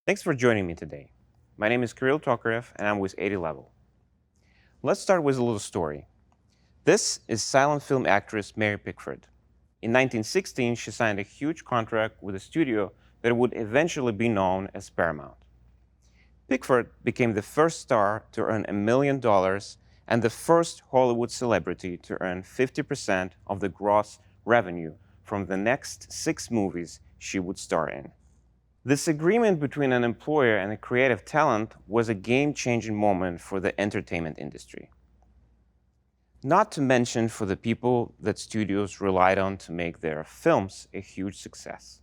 Thanks for joining me today. My name is Kirill Tokarev, and I'm with 80 Level. Let's start with a little story. This is silent film actress Mary Pickford. In 1916, she signed a huge contract with a studio that would eventually be known as Paramount. Pickford became the first star to earn $1 million and the first Hollywood celebrity to earn 50% of the gross revenue from the next 6 movies she would star in. This agreement between an employer and a creative talent was a game-changing moment for the entertainment industry. Not to mention for the people that studios relied on to make their films a huge success.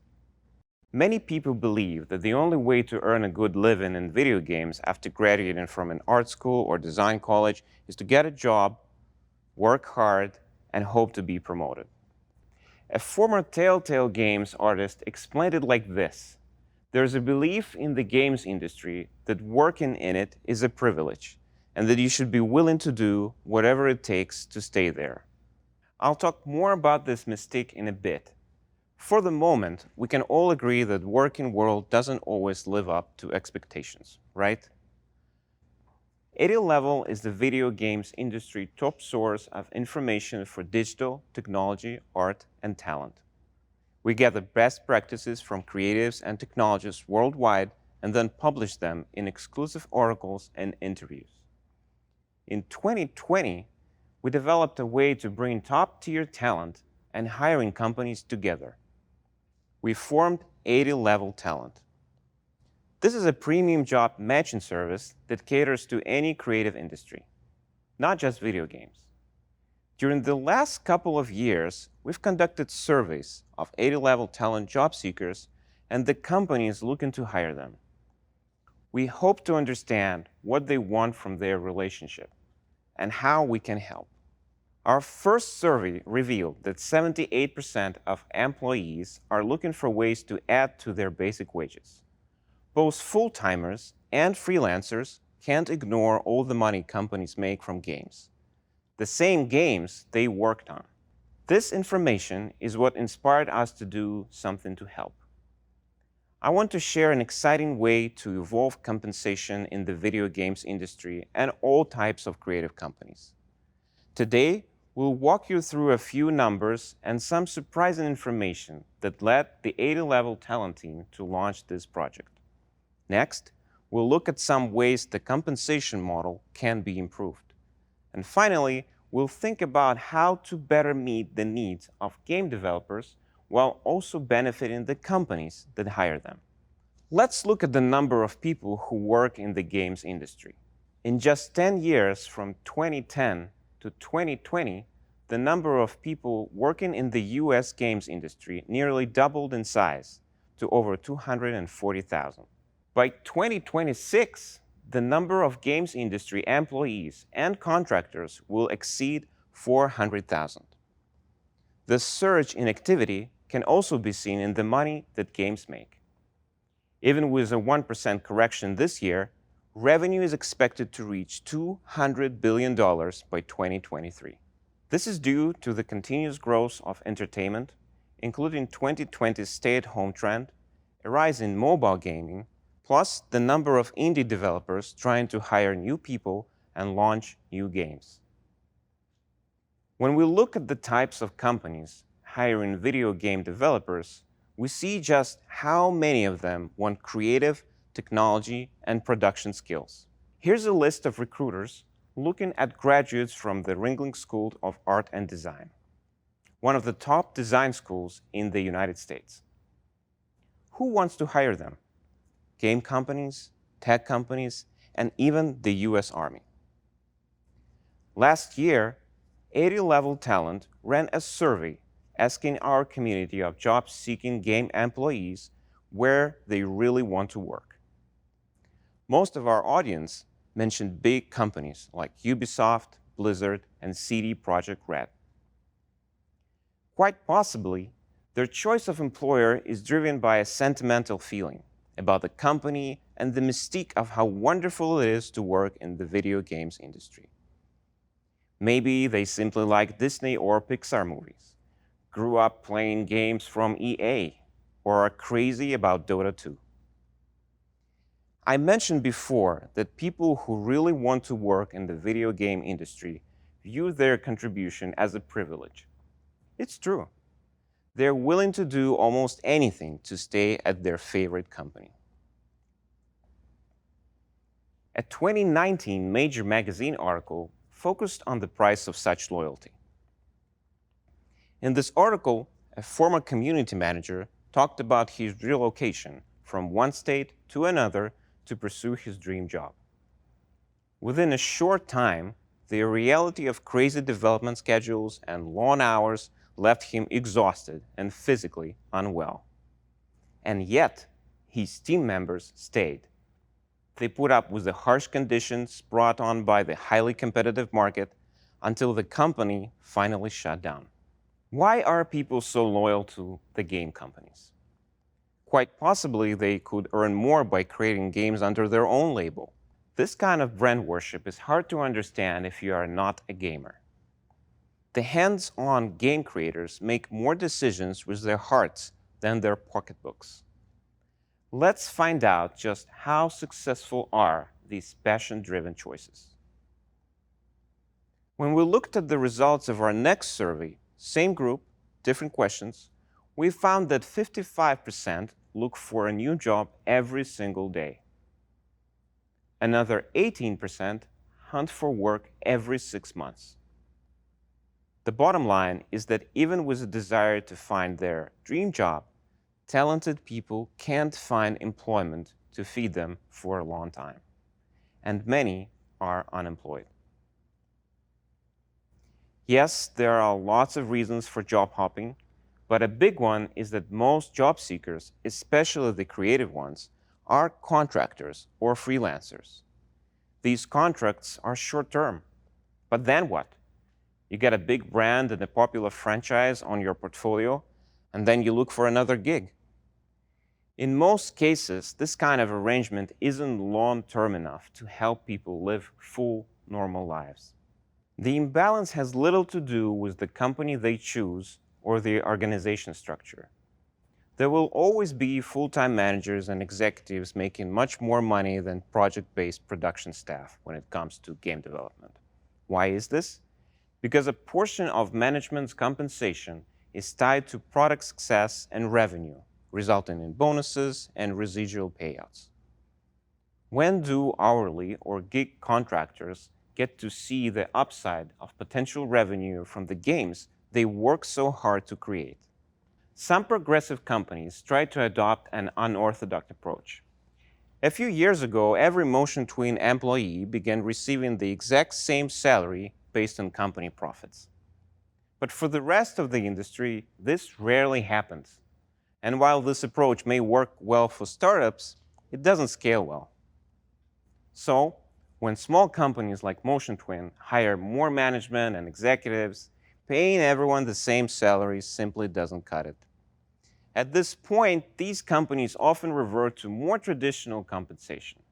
Many people believe that the only way to earn a good living in video games after graduating from an art school or design college is to get a job, work hard, and hope to be promoted. A former Telltale Games artist explained it like this. There's a belief in the games industry that working in it is a privilege and that you should be willing to do whatever it takes to stay there. I'll talk more about this mystique in a bit. For the moment, we can all agree that the working world doesn't always live up to expectations, right? 80 Level is the video games industry top source of information for digital, technology, art, and talent. We gather best practices from creatives and technologists worldwide and then publish them in exclusive articles and interviews. In 2020, we developed a way to bring top-tier talent and hiring companies together. We formed 80 Level Talent. This is a premium job matching service that caters to any creative industry, not just video games. During the last couple of years, we've conducted surveys of 80 Level Talent job seekers and the companies looking to hire them. We hope to understand what they want from their relationship and how we can help. Our first survey revealed that 78% of employees are looking for ways to add to their basic wages. Both full-timers and freelancers can't ignore all the money companies make from games, the same games they worked on. This information is what inspired us to do something to help. I want to share an exciting way to evolve compensation in the video games industry and all types of creative companies. Today, we'll walk you through a few numbers and some surprising information that led the 80 Level Talent team to launch this project. Next, we'll look at some ways the compensation model can be improved. And finally, we'll think about how to better meet the needs of game developers while also benefiting the companies that hire them. Let's look at the number of people who work in the games industry. In just 10 years, from 2010 to 2020, the number of people working in the US games industry nearly doubled in size to over 240,000. By 2026, the number of games industry employees and contractors will exceed 400,000. The surge in activity can also be seen in the money that games make. Even with a 1% correction this year, revenue is expected to reach $200 billion by 2023. This is due to the continuous growth of entertainment, including 2020's stay-at-home trend, a rise in mobile gaming, plus the number of indie developers trying to hire new people and launch new games. When we look at the types of companies hiring video game developers, we see just how many of them want creative, technology, and production skills. Here's a list of recruiters looking at graduates from the Ringling School of Art and Design, one of the top design schools in the United States. Who wants to hire them? Game companies, tech companies, and even the US Army. Last year, 80 Level Talent ran a survey asking our community of job-seeking game employees where they really want to work. Most of our audience mentioned big companies like Ubisoft, Blizzard, and CD Projekt Red. Quite possibly, their choice of employer is driven by a sentimental feeling about the company and the mystique of how wonderful it is to work in the video games industry. Maybe they simply like Disney or Pixar movies, grew up playing games from EA, or are crazy about Dota 2. I mentioned before that people who really want to work in the video game industry view their contribution as a privilege. It's true. They're willing to do almost anything to stay at their favorite company. A 2019 Major magazine article focused on the price of such loyalty. In this article, a former community manager talked about his relocation from one state to another to pursue his dream job. Within a short time, the reality of crazy development schedules and long hours left him exhausted and physically unwell. And yet, his team members stayed. They put up with the harsh conditions brought on by the highly competitive market until the company finally shut down. Why are people so loyal to the game companies? Quite possibly, they could earn more by creating games under their own label. This kind of brand worship is hard to understand if you are not a gamer. The hands-on game creators make more decisions with their hearts than their pocketbooks. Let's find out just how successful are these passion-driven choices. When we looked at the results of our next survey, same group, different questions, we found that 55% look for a new job every single day. Another 18% hunt for work every 6 months. The bottom line is that even with a desire to find their dream job, talented people can't find employment to feed them for a long time, and many are unemployed. Yes, there are lots of reasons for job hopping, but a big one is that most job seekers, especially the creative ones, are contractors or freelancers. These contracts are short-term, but then what? You get a big brand and a popular franchise on your portfolio, and then you look for another gig. In most cases, this kind of arrangement isn't long-term enough to help people live full, normal lives. The imbalance has little to do with the company they choose or the organization structure. There will always be full-time managers and executives making much more money than project-based production staff when it comes to game development. Why is this? Because a portion of management's compensation is tied to product success and revenue, resulting in bonuses and residual payouts. When do hourly or gig contractors get to see the upside of potential revenue from the games they work so hard to create? Some progressive companies try to adopt an unorthodox approach. A few years ago, every Motion Twin employee began receiving the exact same salary based on company profits. But for the rest of the industry, this rarely happens. And while this approach may work well for startups, it doesn't scale well. So, when small companies like Motion Twin hire more management and executives, paying everyone the same salary simply doesn't cut it. At this point, these companies often revert to more traditional compensation.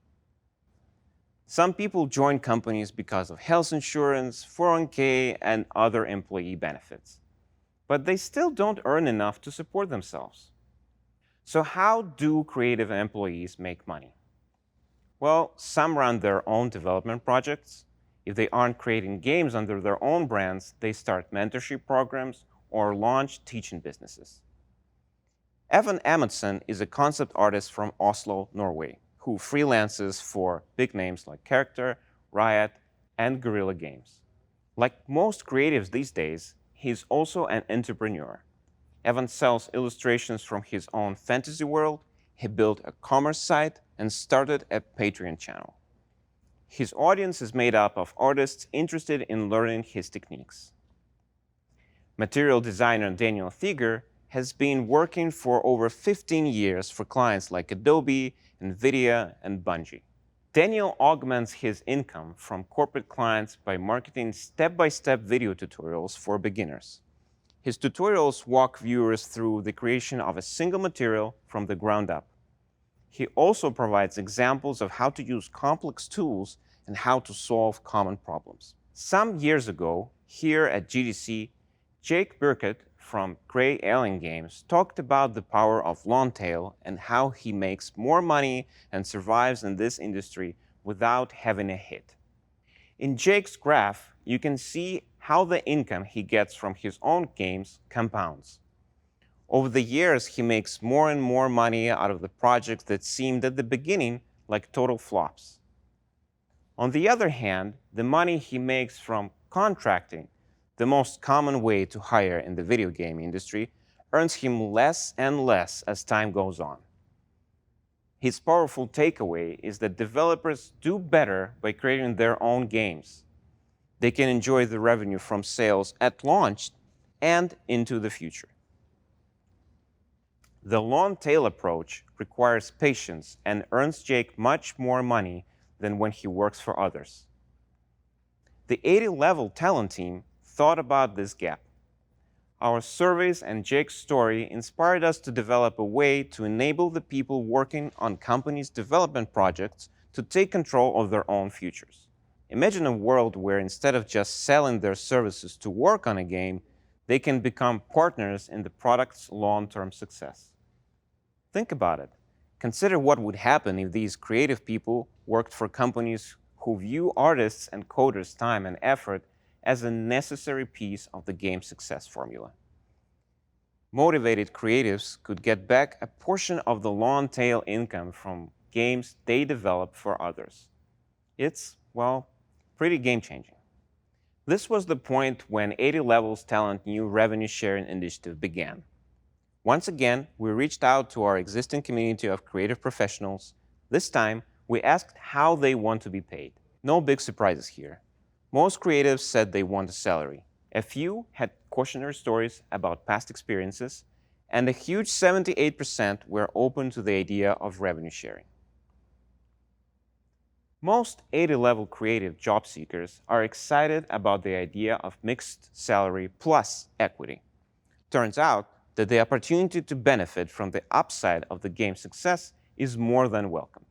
Some people join companies because of health insurance, 401k, and other employee benefits. But they still don't earn enough to support themselves. So how do creative employees make money? Well, some run their own development projects. If they aren't creating games under their own brands, they start mentorship programs or launch teaching businesses. Evan Amundsen is a concept artist from Oslo, Norway, who freelances for big names like Character, Riot, and Guerrilla Games. Like most creatives these days, he's also an entrepreneur. Evan sells illustrations from his own fantasy world, he built a commerce site, and started a Patreon channel. His audience is made up of artists interested in learning his techniques. Material designer Daniel Thieger has been working for over 15 years for clients like Adobe, NVIDIA, and Bungie. Daniel augments his income from corporate clients by marketing step-by-step video tutorials for beginners. His tutorials walk viewers through the creation of a single material from the ground up. He also provides examples of how to use complex tools and how to solve common problems. Some years ago, here at GDC, Jake Burkett from Gray Alien Games talked about the power of Longtail and how he makes more money and survives in this industry without having a hit. In Jake's graph, you can see how the income he gets from his own games compounds. Over the years, he makes more and more money out of the projects that seemed at the beginning like total flops. On the other hand, the money he makes from contracting, the most common way to hire in the video game industry, earns him less and less as time goes on. His powerful takeaway is that developers do better by creating their own games. They can enjoy the revenue from sales at launch and into the future. The long tail approach requires patience and earns Jake much more money than when he works for others. The 80-level talent team thought about this gap. Our surveys and Jake's story inspired us to develop a way to enable the people working on companies' development projects to take control of their own futures. Imagine a world where instead of just selling their services to work on a game, they can become partners in the product's long-term success. Think about it. Consider what would happen if these creative people worked for companies who view artists' and coders' time and effort as a necessary piece of the game's success formula. Motivated creatives could get back a portion of the long-tail income from games they develop for others. It's, well, pretty game-changing. This was the point when 80 Levels Talent new revenue sharing initiative began. Once again, we reached out to our existing community of creative professionals. This time, we asked how they want to be paid. No big surprises here. Most creatives said they want a salary. A few had cautionary stories about past experiences, and a huge 78% were open to the idea of revenue sharing. Most 80-level creative job seekers are excited about the idea of mixed salary plus equity. Turns out that the opportunity to benefit from the upside of the game's success is more than welcomed.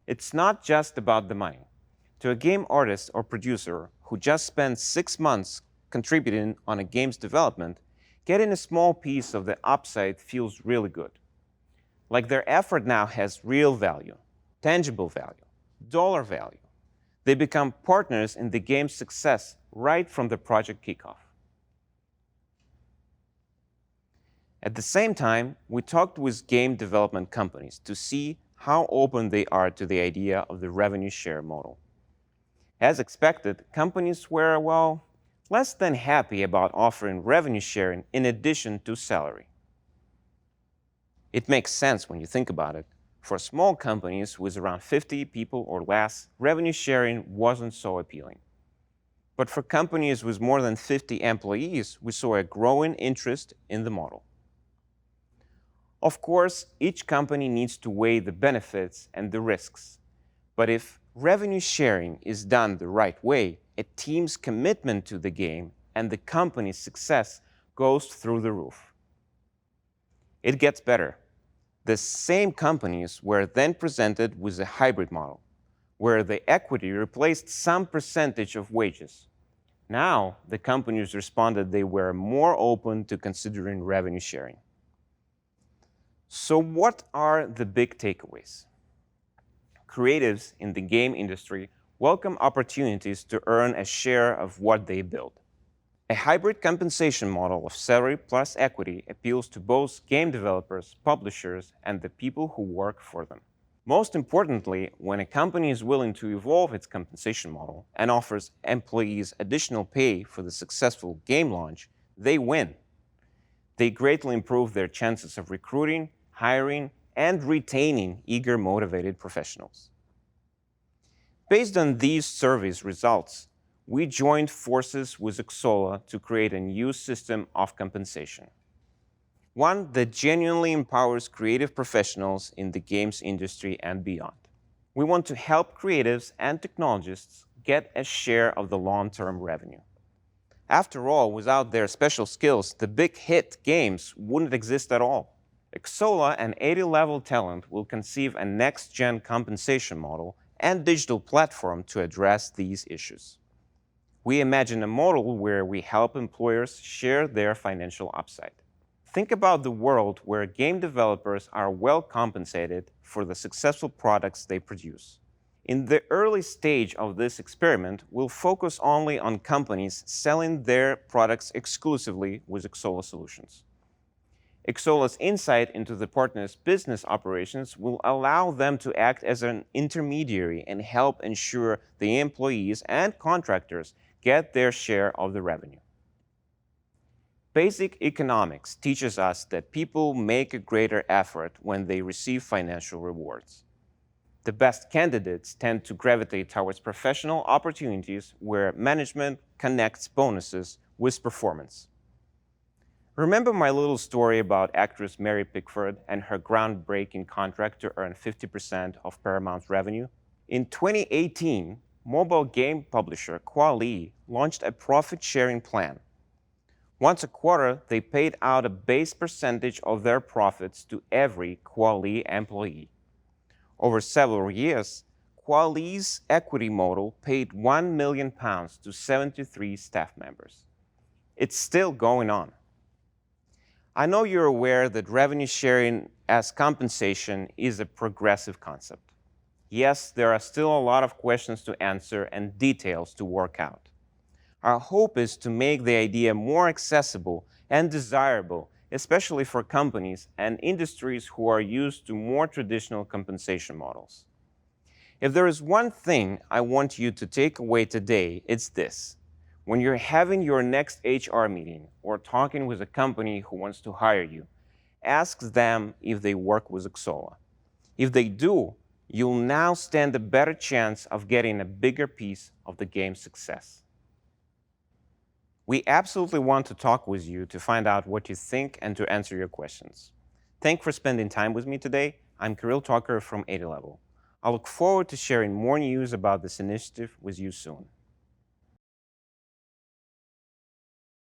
It's not just about the money. To a game artist or producer who just spent 6 months contributing on a game's development, getting a small piece of the upside feels really good. Like their effort now has real value, tangible value, dollar value. They become partners in the game's success right from the project kickoff. At the same time, we talked with game development companies to see how open they are to the idea of the revenue share model. As expected, companies were, well, less than happy about offering revenue sharing in addition to salary. It makes sense when you think about it. For small companies with around 50 people or less, revenue sharing wasn't so appealing. But for companies with more than 50 employees, we saw a growing interest in the model. Of course, each company needs to weigh the benefits and the risks. But if revenue sharing is done the right way, a team's commitment to the game and the company's success goes through the roof. It gets better. The same companies were then presented with a hybrid model, where the equity replaced some percentage of wages. Now, the companies responded they were more open to considering revenue sharing. So what are the big takeaways? Creatives in the game industry welcome opportunities to earn a share of what they build. A hybrid compensation model of salary plus equity appeals to both game developers, publishers, and the people who work for them. Most importantly, when a company is willing to evolve its compensation model and offers employees additional pay for the successful game launch, they win. They greatly improve their chances of recruiting, hiring, and retaining eager, motivated professionals. Based on these surveys results, we joined forces with Xsolla to create a new system of compensation. One that genuinely empowers creative professionals in the games industry and beyond. We want to help creatives and technologists get a share of the long-term revenue. After all, without their special skills, the big hit games wouldn't exist at all. Xsolla and 80-level talent will conceive a next-gen compensation model and digital platform to address these issues. We imagine a model where we help employers share their financial upside. Think about the world where game developers are well compensated for the successful products they produce. In the early stage of this experiment, we'll focus only on companies selling their products exclusively with Xsolla solutions. Xsolla's insight into the partner's business operations will allow them to act as an intermediary and help ensure the employees and contractors get their share of the revenue. Basic economics teaches us that people make a greater effort when they receive financial rewards. The best candidates tend to gravitate towards professional opportunities where management connects bonuses with performance. Remember my little story about actress Mary Pickford and her groundbreaking contract to earn 50% of Paramount's revenue? In 2018, mobile game publisher Kuali launched a profit-sharing plan. Once a quarter, they paid out a base percentage of their profits to every Kuali employee. Over several years, Kuali's equity model paid £1 million to 73 staff members. It's still going on. I know you're aware that revenue sharing as compensation is a progressive concept. Yes, there are still a lot of questions to answer and details to work out. Our hope is to make the idea more accessible and desirable, especially for companies and industries who are used to more traditional compensation models. If there is one thing I want you to take away today, it's this. When you're having your next HR meeting or talking with a company who wants to hire you, ask them if they work with Xsolla. If they do, you'll now stand a better chance of getting a bigger piece of the game's success. We absolutely want to talk with you to find out what you think and to answer your questions. Thanks for spending time with me today. I'm Kirill Tokarev from 80level. I look forward to sharing more news about this initiative with you soon.